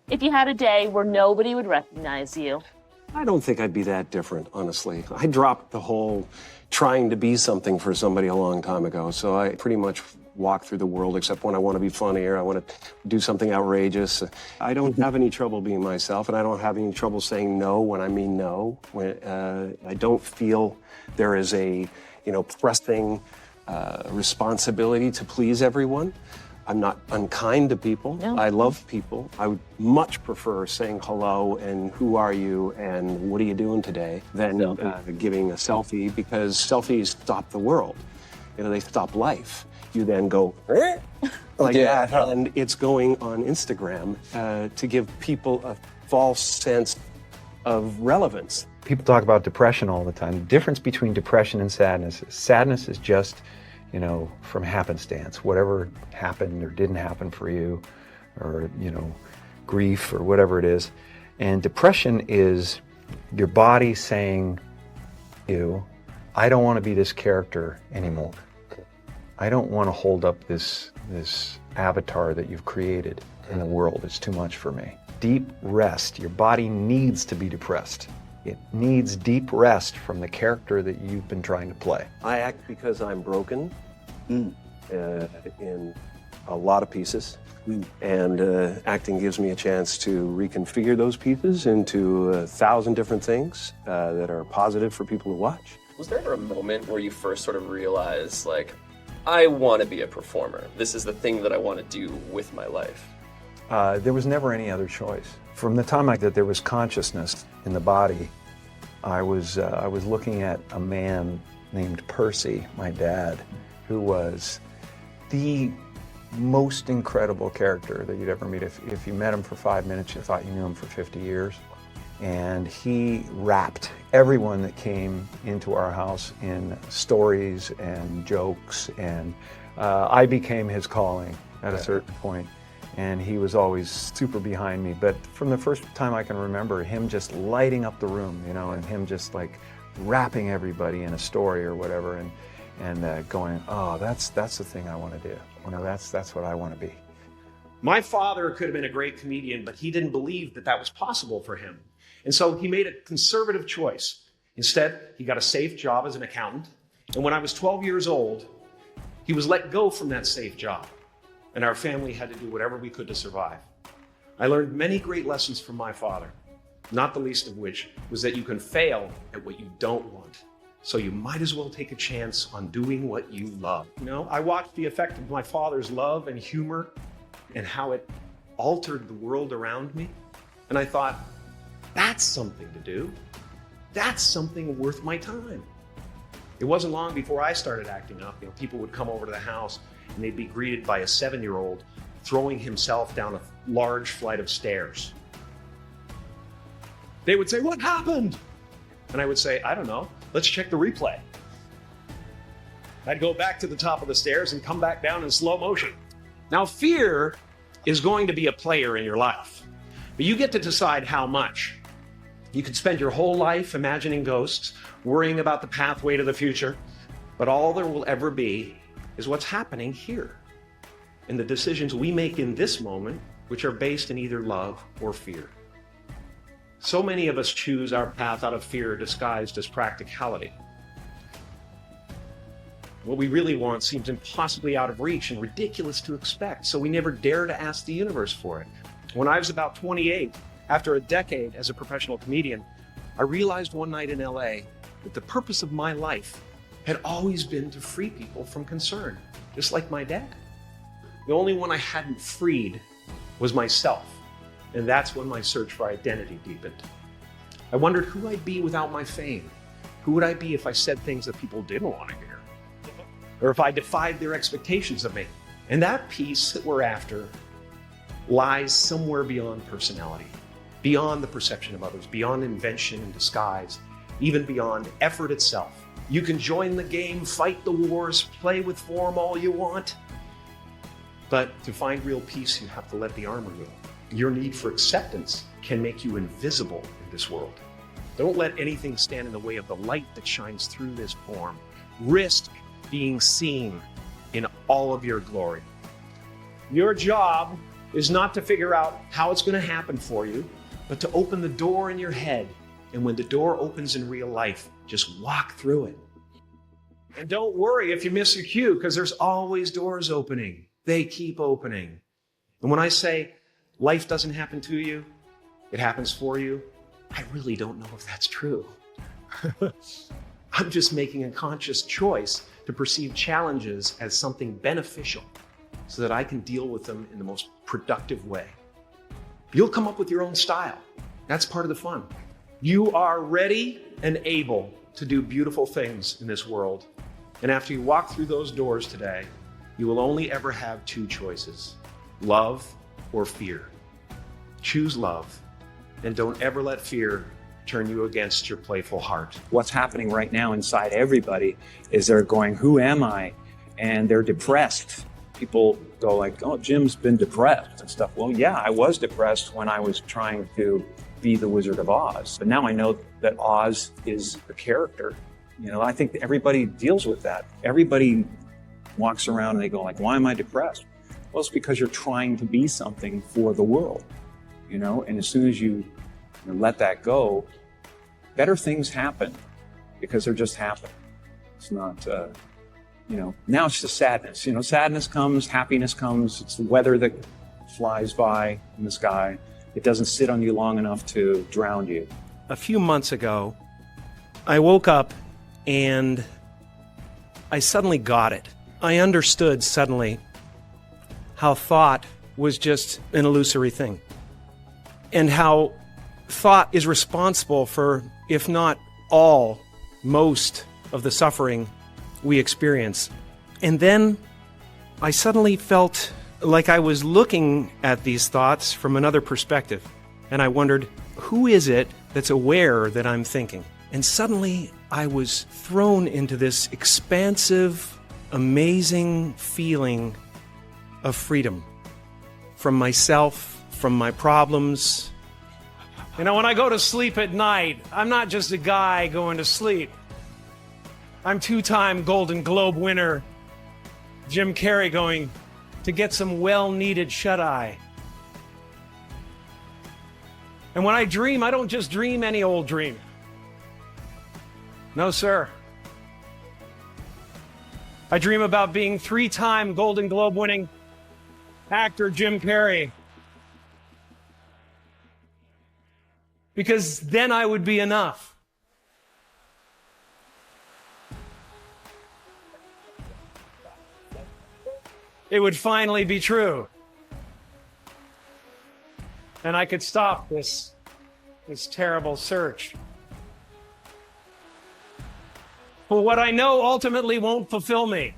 if you had a day where nobody would recognize you? I don't think I'd be that different, honestly. I dropped the whole trying to be something for somebody a long time ago, so I pretty much walk through the world except when I want to be funny or I want to do something outrageous. I don't have any trouble being myself, and I don't have any trouble saying no when I mean no. I don't feel there is a, pressing responsibility to please everyone. I'm not unkind to people. No. I love people. I would much prefer saying hello and who are you and what are you doing today than giving a selfie, because selfies stop the world. They stop life. You then go like that, and it's going on Instagram to give people a false sense of relevance. People talk about depression all the time. The difference between depression and sadness is just, from happenstance. Whatever happened or didn't happen for you, or, grief or whatever it is. And depression is your body saying, I don't want to be this character anymore. I don't want to hold up this avatar that you've created in the world. It's too much for me. Deep rest. Your body needs to be depressed. It needs deep rest from the character that you've been trying to play. I act because I'm broken in a lot of pieces. And acting gives me a chance to reconfigure those pieces into 1,000 different things that are positive for people to watch. Was there ever a moment where you first sort of realized, I want to be a performer. This is the thing that I want to do with my life? There was never any other choice. From the time that there was consciousness in the body, I was looking at a man named Percy, my dad, who was the most incredible character that you'd ever meet. If you met him for 5 minutes, you thought you knew him for 50 years. And he wrapped everyone that came into our house in stories and jokes, and I became his calling at a certain point, and he was always super behind me. But from the first time I can remember, him just lighting up the room, and him just wrapping everybody in a story or whatever, and going, oh, that's the thing I want to do. That's what I want to be. My father could have been a great comedian, but he didn't believe that was possible for him. And so he made a conservative choice. Instead, he got a safe job as an accountant. And when I was 12 years old, he was let go from that safe job. And our family had to do whatever we could to survive. I learned many great lessons from my father, not the least of which was that you can fail at what you don't want. So you might as well take a chance on doing what you love. I watched the effect of my father's love and humor and how it altered the world around me. And I thought, that's something to do. That's something worth my time. It wasn't long before I started acting up. People would come over to the house and they'd be greeted by a 7-year-old throwing himself down a large flight of stairs. They would say, "What happened?" And I would say, "I don't know. Let's check the replay." I'd go back to the top of the stairs and come back down in slow motion. Now, fear is going to be a player in your life, but you get to decide how much. You could spend your whole life imagining ghosts, worrying about the pathway to the future, but all there will ever be is what's happening here, and the decisions we make in this moment, which are based in either love or fear. So many of us choose our path out of fear disguised as practicality. What we really want seems impossibly out of reach and ridiculous to expect, so we never dare to ask the universe for it. When I was about 28, after a decade as a professional comedian, I realized one night in LA that the purpose of my life had always been to free people from concern, just like my dad. The only one I hadn't freed was myself, and that's when my search for identity deepened. I wondered who I'd be without my fame. Who would I be if I said things that people didn't want to hear? Or if I defied their expectations of me? And that piece that we're after lies somewhere beyond personality, beyond the perception of others, beyond invention and disguise, even beyond effort itself. You can join the game, fight the wars, play with form all you want, but to find real peace, you have to let the armor go. Your need for acceptance can make you invisible in this world. Don't let anything stand in the way of the light that shines through this form. Risk being seen in all of your glory. Your job is not to figure out how it's going to happen for you, but to open the door in your head. And when the door opens in real life, just walk through it. And don't worry if you miss your cue, because there's always doors opening. They keep opening. And when I say life doesn't happen to you, it happens for you, I really don't know if that's true. I'm just making a conscious choice to perceive challenges as something beneficial so that I can deal with them in the most productive way. You'll come up with your own style. That's part of the fun. You are ready and able to do beautiful things in this world. And after you walk through those doors today, you will only ever have two choices: love or fear. Choose love, and don't ever let fear turn you against your playful heart. What's happening right now inside everybody is they're going, who am I? And they're depressed. People go like, oh, Jim's been depressed and stuff. Well, yeah, I was depressed when I was trying to be the Wizard of Oz. But now I know that Oz is a character. You know, I think everybody deals with that. Everybody walks around and they go like, why am I depressed? Well, it's because you're trying to be something for the world, you know? And as soon as you let that go, better things happen because they're just happening. It's not, now it's just sadness. You know, sadness comes, happiness comes. It's the weather that flies by in the sky. It doesn't sit on you long enough to drown you. A few months ago, I woke up and I suddenly got it. I understood suddenly how thought was just an illusory thing, and how thought is responsible for, if not all, most of the suffering we experience. And then I suddenly felt like I was looking at these thoughts from another perspective. And I wondered, who is it that's aware that I'm thinking? And suddenly I was thrown into this expansive, amazing feeling of freedom from myself, from my problems. You know, when I go to sleep at night, I'm not just a guy going to sleep. I'm two-time Golden Globe winner Jim Carrey going to get some well-needed shut-eye. And when I dream, I don't just dream any old dream. No, sir. I dream about being three-time Golden Globe winning actor Jim Carrey. Because then I would be enough. It would finally be true. And I could stop this terrible search. But what I know ultimately won't fulfill me.